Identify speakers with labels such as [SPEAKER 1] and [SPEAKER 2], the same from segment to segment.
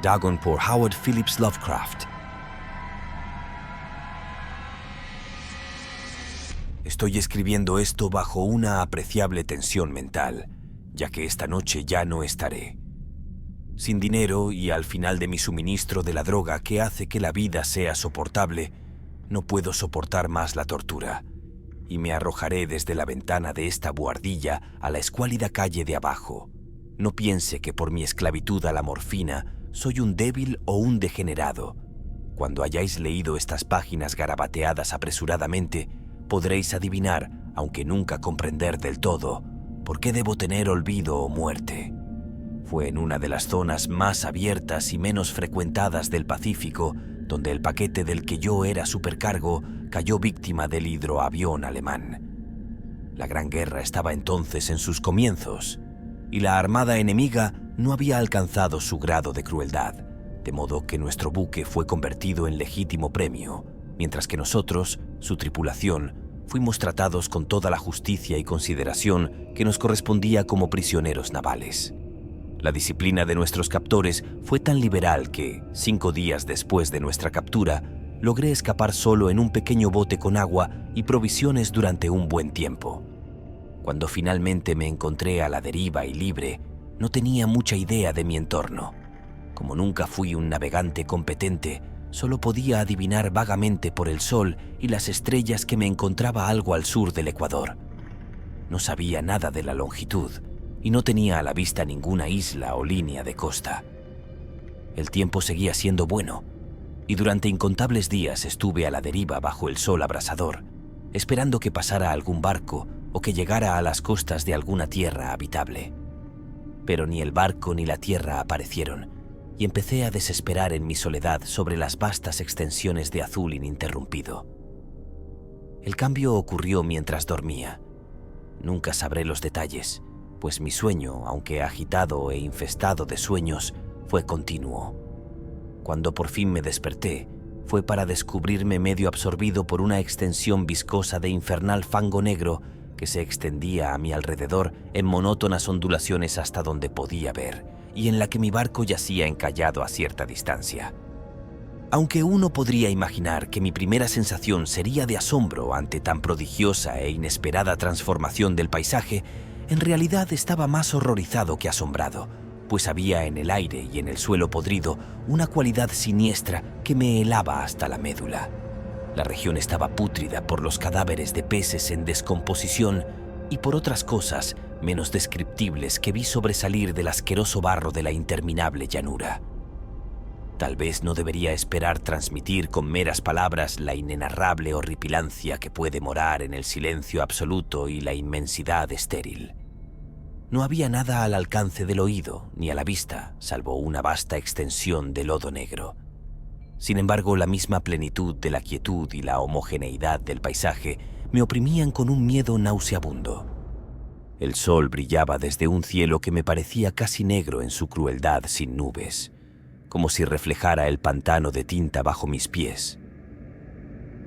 [SPEAKER 1] Dagon por Howard Phillips Lovecraft. Estoy escribiendo esto bajo una apreciable tensión mental, ya que esta noche ya no estaré. Sin dinero y al final de mi suministro de la droga que hace que la vida sea soportable, no puedo soportar más la tortura, y me arrojaré desde la ventana de esta buhardilla a la escuálida calle de abajo. No piense que por mi esclavitud a la morfina soy un débil o un degenerado. Cuando hayáis leído estas páginas garabateadas apresuradamente, podréis adivinar, aunque nunca comprender del todo, por qué debo tener olvido o muerte. Fue en una de las zonas más abiertas y menos frecuentadas del Pacífico, donde el paquete del que yo era supercargo cayó víctima del hidroavión alemán. La Gran Guerra estaba entonces en sus comienzos, y la armada enemiga no había alcanzado su grado de crueldad, de modo que nuestro buque fue convertido en legítimo premio, mientras que nosotros, su tripulación, fuimos tratados con toda la justicia y consideración que nos correspondía como prisioneros navales. La disciplina de nuestros captores fue tan liberal que, 5 días después de nuestra captura, logré escapar solo en un pequeño bote con agua y provisiones durante un buen tiempo. Cuando finalmente me encontré a la deriva y libre, no tenía mucha idea de mi entorno. Como nunca fui un navegante competente, solo podía adivinar vagamente por el sol y las estrellas que me encontraba algo al sur del Ecuador. No sabía nada de la longitud y no tenía a la vista ninguna isla o línea de costa. El tiempo seguía siendo bueno, y durante incontables días estuve a la deriva bajo el sol abrasador, esperando que pasara algún barco o que llegara a las costas de alguna tierra habitable. Pero ni el barco ni la tierra aparecieron, y empecé a desesperar en mi soledad sobre las vastas extensiones de azul ininterrumpido. El cambio ocurrió mientras dormía. Nunca sabré los detalles, pues mi sueño, aunque agitado e infestado de sueños, fue continuo. Cuando por fin me desperté, fue para descubrirme medio absorbido por una extensión viscosa de infernal fango negro que se extendía a mi alrededor en monótonas ondulaciones hasta donde podía ver, y en la que mi barco yacía encallado a cierta distancia. Aunque uno podría imaginar que mi primera sensación sería de asombro ante tan prodigiosa e inesperada transformación del paisaje, en realidad estaba más horrorizado que asombrado, pues había en el aire y en el suelo podrido una cualidad siniestra que me helaba hasta la médula. La región estaba pútrida por los cadáveres de peces en descomposición y por otras cosas menos descriptibles que vi sobresalir del asqueroso barro de la interminable llanura. Tal vez no debería esperar transmitir con meras palabras la inenarrable horripilancia que puede morar en el silencio absoluto y la inmensidad estéril. No había nada al alcance del oído ni a la vista, salvo una vasta extensión de lodo negro. Sin embargo, la misma plenitud de la quietud y la homogeneidad del paisaje me oprimían con un miedo nauseabundo. El sol brillaba desde un cielo que me parecía casi negro en su crueldad sin nubes, como si reflejara el pantano de tinta bajo mis pies.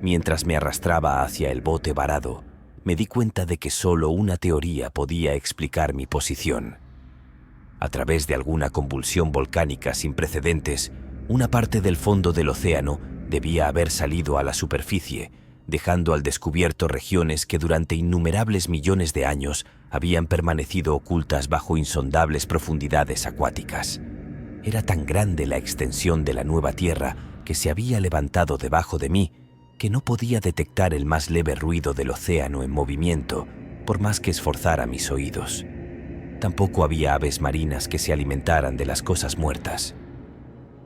[SPEAKER 1] Mientras me arrastraba hacia el bote varado, me di cuenta de que solo una teoría podía explicar mi posición. A través de alguna convulsión volcánica sin precedentes, una parte del fondo del océano debía haber salido a la superficie, dejando al descubierto regiones que durante innumerables millones de años habían permanecido ocultas bajo insondables profundidades acuáticas. Era tan grande la extensión de la nueva tierra que se había levantado debajo de mí que no podía detectar el más leve ruido del océano en movimiento, por más que esforzara mis oídos. Tampoco había aves marinas que se alimentaran de las cosas muertas.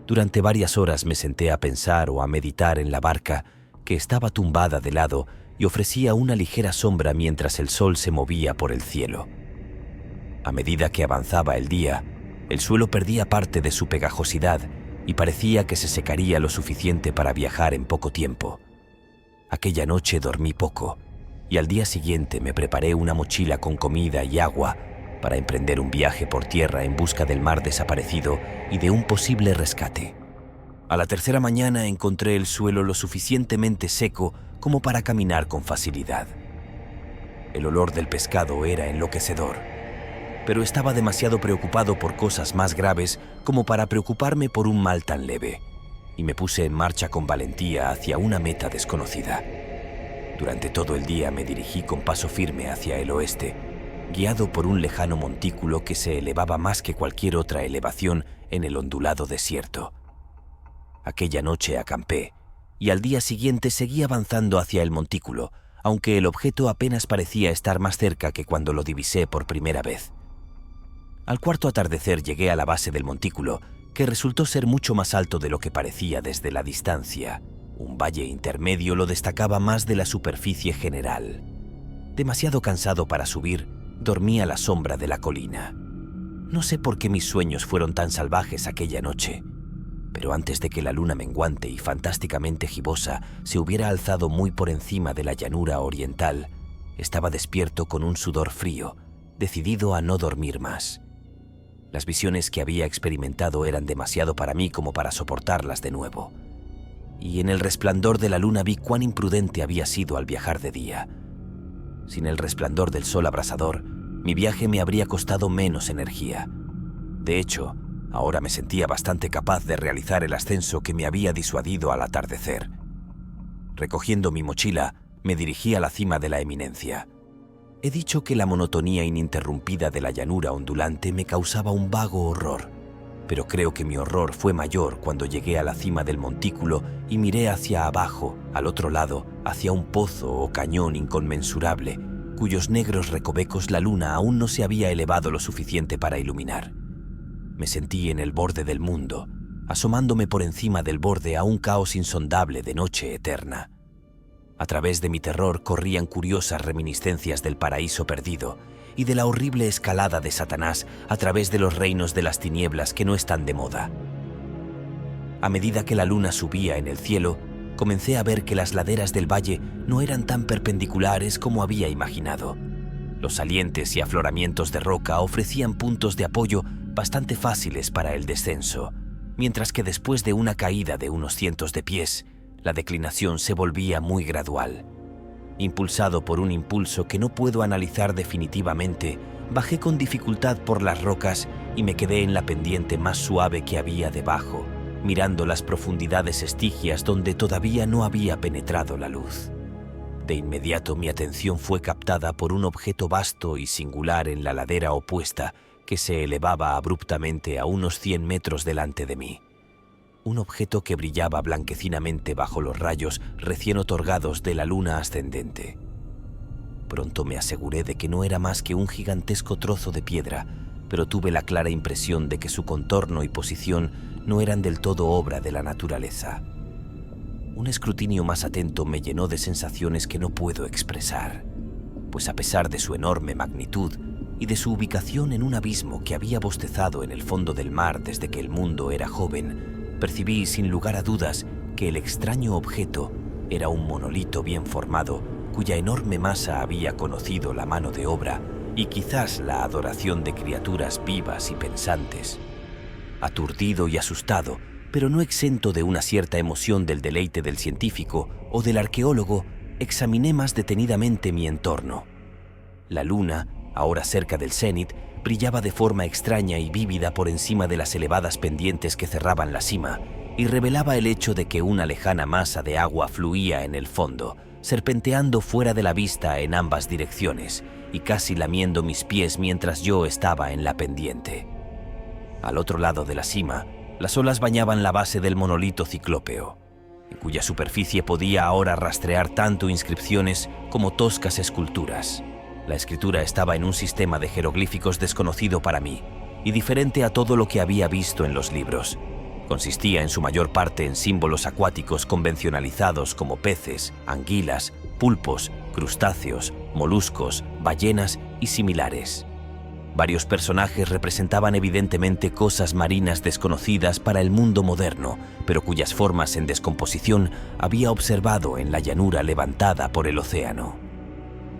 [SPEAKER 1] Durante varias horas me senté a pensar o a meditar en la barca, que estaba tumbada de lado y ofrecía una ligera sombra mientras el sol se movía por el cielo. A medida que avanzaba el día, el suelo perdía parte de su pegajosidad y parecía que se secaría lo suficiente para viajar en poco tiempo. Aquella noche dormí poco y al día siguiente me preparé una mochila con comida y agua para emprender un viaje por tierra en busca del mar desaparecido y de un posible rescate. A la tercera mañana encontré el suelo lo suficientemente seco como para caminar con facilidad. El olor del pescado era enloquecedor. pero estaba demasiado preocupado por cosas más graves como para preocuparme por un mal tan leve, y me puse en marcha con valentía hacia una meta desconocida. Durante todo el día me dirigí con paso firme hacia el oeste, guiado por un lejano montículo que se elevaba más que cualquier otra elevación en el ondulado desierto. Aquella noche acampé, y al día siguiente seguí avanzando hacia el montículo, aunque el objeto apenas parecía estar más cerca que cuando lo divisé por primera vez. Al cuarto atardecer llegué a la base del montículo, que resultó ser mucho más alto de lo que parecía desde la distancia. Un valle intermedio lo destacaba más de la superficie general. Demasiado cansado para subir, dormí a la sombra de la colina. No sé por qué mis sueños fueron tan salvajes aquella noche, pero antes de que la luna menguante y fantásticamente gibosa se hubiera alzado muy por encima de la llanura oriental, estaba despierto con un sudor frío, decidido a no dormir más. Las visiones que había experimentado eran demasiado para mí como para soportarlas de nuevo. Y en el resplandor de la luna vi cuán imprudente había sido al viajar de día. Sin el resplandor del sol abrasador, mi viaje me habría costado menos energía. De hecho, ahora me sentía bastante capaz de realizar el ascenso que me había disuadido al atardecer. Recogiendo mi mochila, me dirigí a la cima de la eminencia. He dicho que la monotonía ininterrumpida de la llanura ondulante me causaba un vago horror, pero creo que mi horror fue mayor cuando llegué a la cima del montículo y miré hacia abajo, al otro lado, hacia un pozo o cañón inconmensurable, cuyos negros recovecos la luna aún no se había elevado lo suficiente para iluminar. Me sentí en el borde del mundo, asomándome por encima del borde a un caos insondable de noche eterna. A través de mi terror corrían curiosas reminiscencias del paraíso perdido y de la horrible escalada de Satanás a través de los reinos de las tinieblas que no están de moda. A medida que la luna subía en el cielo, comencé a ver que las laderas del valle no eran tan perpendiculares como había imaginado. Los salientes y afloramientos de roca ofrecían puntos de apoyo bastante fáciles para el descenso, mientras que después de una caída de unos cientos de pies, la declinación se volvía muy gradual. Impulsado por un impulso que no puedo analizar definitivamente, bajé con dificultad por las rocas y me quedé en la pendiente más suave que había debajo, mirando las profundidades estigias donde todavía no había penetrado la luz. De inmediato mi atención fue captada por un objeto vasto y singular en la ladera opuesta que se elevaba abruptamente a unos 100 metros delante de mí. Un objeto que brillaba blanquecinamente bajo los rayos recién otorgados de la luna ascendente. Pronto me aseguré de que no era más que un gigantesco trozo de piedra, pero tuve la clara impresión de que su contorno y posición no eran del todo obra de la naturaleza. Un escrutinio más atento me llenó de sensaciones que no puedo expresar, pues a pesar de su enorme magnitud y de su ubicación en un abismo que había bostezado en el fondo del mar desde que el mundo era joven, percibí sin lugar a dudas que el extraño objeto era un monolito bien formado cuya enorme masa había conocido la mano de obra y quizás la adoración de criaturas vivas y pensantes. Aturdido y asustado, pero no exento de una cierta emoción del deleite del científico o del arqueólogo, examiné más detenidamente mi entorno. La luna, ahora cerca del cenit, brillaba de forma extraña y vívida por encima de las elevadas pendientes que cerraban la cima y revelaba el hecho de que una lejana masa de agua fluía en el fondo, serpenteando fuera de la vista en ambas direcciones y casi lamiendo mis pies mientras yo estaba en la pendiente. Al otro lado de la cima, las olas bañaban la base del monolito ciclópeo, en cuya superficie podía ahora rastrear tanto inscripciones como toscas esculturas. La escritura estaba en un sistema de jeroglíficos desconocido para mí y diferente a todo lo que había visto en los libros. Consistía en su mayor parte en símbolos acuáticos convencionalizados como peces, anguilas, pulpos, crustáceos, moluscos, ballenas y similares. Varios personajes representaban evidentemente cosas marinas desconocidas para el mundo moderno, pero cuyas formas en descomposición había observado en la llanura levantada por el océano.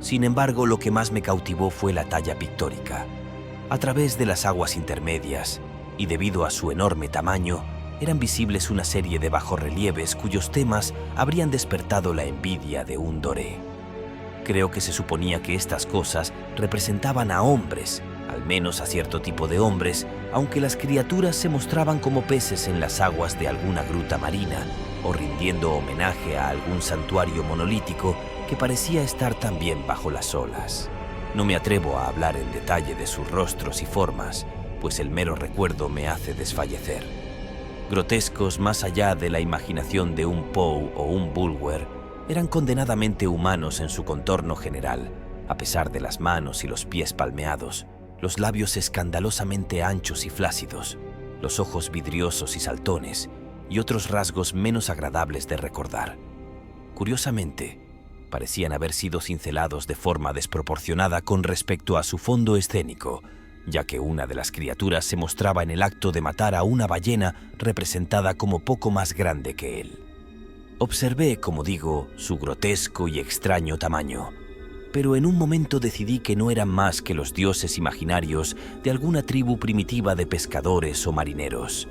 [SPEAKER 1] Sin embargo, lo que más me cautivó fue la talla pictórica. A través de las aguas intermedias, y debido a su enorme tamaño, eran visibles una serie de bajorrelieves cuyos temas habrían despertado la envidia de un doré. Creo que se suponía que estas cosas representaban a hombres, al menos a cierto tipo de hombres, aunque las criaturas se mostraban como peces en las aguas de alguna gruta marina o rindiendo homenaje a algún santuario monolítico que parecía estar también bajo las olas. No me atrevo a hablar en detalle de sus rostros y formas, pues el mero recuerdo me hace desfallecer. Grotescos más allá de la imaginación de un Poe o un Bulwer, eran condenadamente humanos en su contorno general, a pesar de las manos y los pies palmeados, los labios escandalosamente anchos y flácidos, los ojos vidriosos y saltones, y otros rasgos menos agradables de recordar. Curiosamente, parecían haber sido cincelados de forma desproporcionada con respecto a su fondo escénico, ya que una de las criaturas se mostraba en el acto de matar a una ballena representada como poco más grande que él. Observé, como digo, su grotesco y extraño tamaño, pero en un momento decidí que no eran más que los dioses imaginarios de alguna tribu primitiva de pescadores o marineros.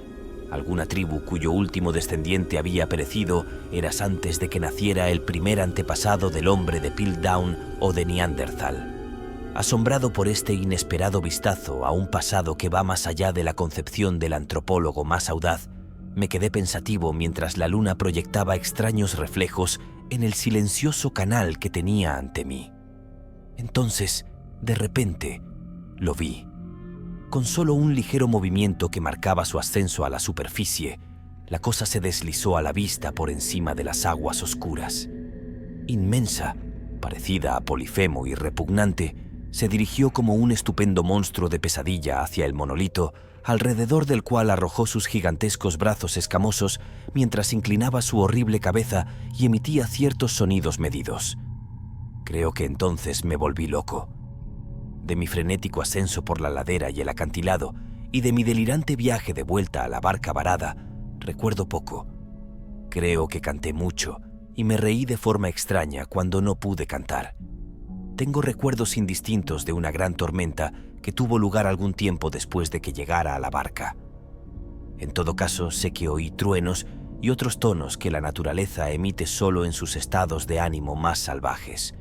[SPEAKER 1] Alguna tribu cuyo último descendiente había perecido eras antes de que naciera el primer antepasado del hombre de Piltdown o de Neanderthal. Asombrado por este inesperado vistazo a un pasado que va más allá de la concepción del antropólogo más audaz, me quedé pensativo mientras la luna proyectaba extraños reflejos en el silencioso canal que tenía ante mí. Entonces, de repente, lo vi. Con solo un ligero movimiento que marcaba su ascenso a la superficie, la cosa se deslizó a la vista por encima de las aguas oscuras. Inmensa, parecida a Polifemo y repugnante, se dirigió como un estupendo monstruo de pesadilla hacia el monolito, alrededor del cual arrojó sus gigantescos brazos escamosos mientras inclinaba su horrible cabeza y emitía ciertos sonidos medidos. Creo que entonces me volví loco. De mi frenético ascenso por la ladera y el acantilado, y de mi delirante viaje de vuelta a la barca varada, recuerdo poco. Creo que canté mucho y me reí de forma extraña cuando no pude cantar. Tengo recuerdos indistintos de una gran tormenta que tuvo lugar algún tiempo después de que llegara a la barca. En todo caso, sé que oí truenos y otros tonos que la naturaleza emite solo en sus estados de ánimo más salvajes.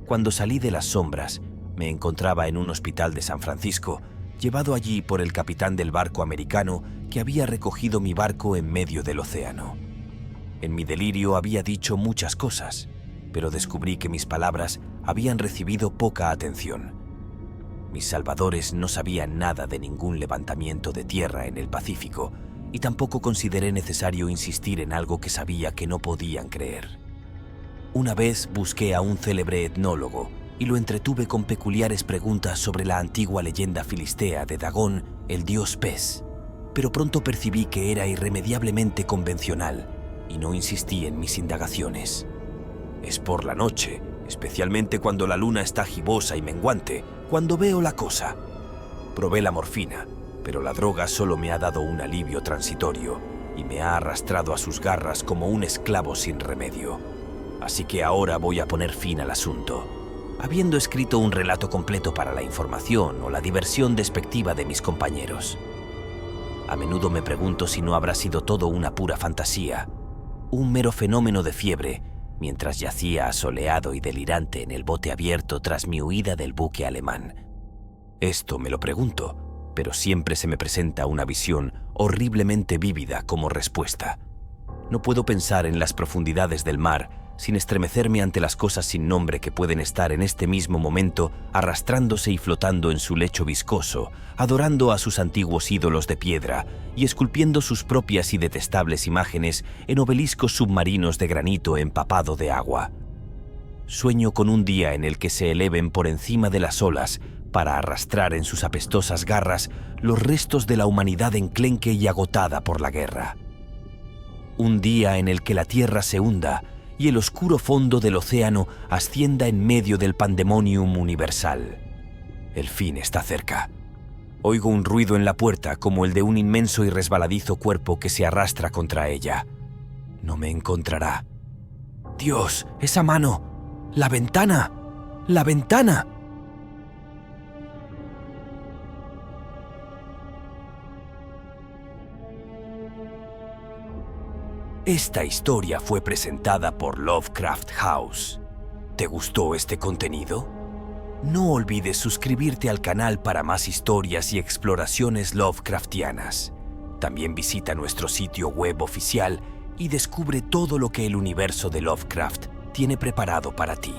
[SPEAKER 1] Cuando salí de las sombras, me encontraba en un hospital de San Francisco, llevado allí por el capitán del barco americano que había recogido mi barco en medio del océano. En mi delirio había dicho muchas cosas, pero descubrí que mis palabras habían recibido poca atención. Mis salvadores no sabían nada de ningún levantamiento de tierra en el Pacífico, y tampoco consideré necesario insistir en algo que sabía que no podían creer. Una vez busqué a un célebre etnólogo y lo entretuve con peculiares preguntas sobre la antigua leyenda filistea de Dagón, el dios pez, pero pronto percibí que era irremediablemente convencional y no insistí en mis indagaciones. Es por la noche, especialmente cuando la luna está gibosa y menguante, cuando veo la cosa. Probé la morfina, pero la droga solo me ha dado un alivio transitorio y me ha arrastrado a sus garras como un esclavo sin remedio. Así que ahora voy a poner fin al asunto, habiendo escrito un relato completo para la información o la diversión despectiva de mis compañeros. A menudo me pregunto si no habrá sido todo una pura fantasía, un mero fenómeno de fiebre, mientras yacía asoleado y delirante en el bote abierto tras mi huida del buque alemán. Esto me lo pregunto, pero siempre se me presenta una visión horriblemente vívida como respuesta. No puedo pensar en las profundidades del mar sin estremecerme ante las cosas sin nombre que pueden estar en este mismo momento arrastrándose y flotando en su lecho viscoso, adorando a sus antiguos ídolos de piedra y esculpiendo sus propias y detestables imágenes en obeliscos submarinos de granito empapado de agua. Sueño con un día en el que se eleven por encima de las olas para arrastrar en sus apestosas garras los restos de la humanidad enclenque y agotada por la guerra. Un día en el que la tierra se hunda y el oscuro fondo del océano ascienda en medio del pandemonium universal. El fin está cerca. Oigo un ruido en la puerta como el de un inmenso y resbaladizo cuerpo que se arrastra contra ella. No me encontrará. ¡Dios! ¡Esa mano! ¡La ventana! ¡La ventana! Esta historia fue presentada por Lovecraft House. ¿Te gustó este contenido? No olvides suscribirte al canal para más historias y exploraciones Lovecraftianas. También visita nuestro sitio web oficial y descubre todo lo que el universo de Lovecraft tiene preparado para ti.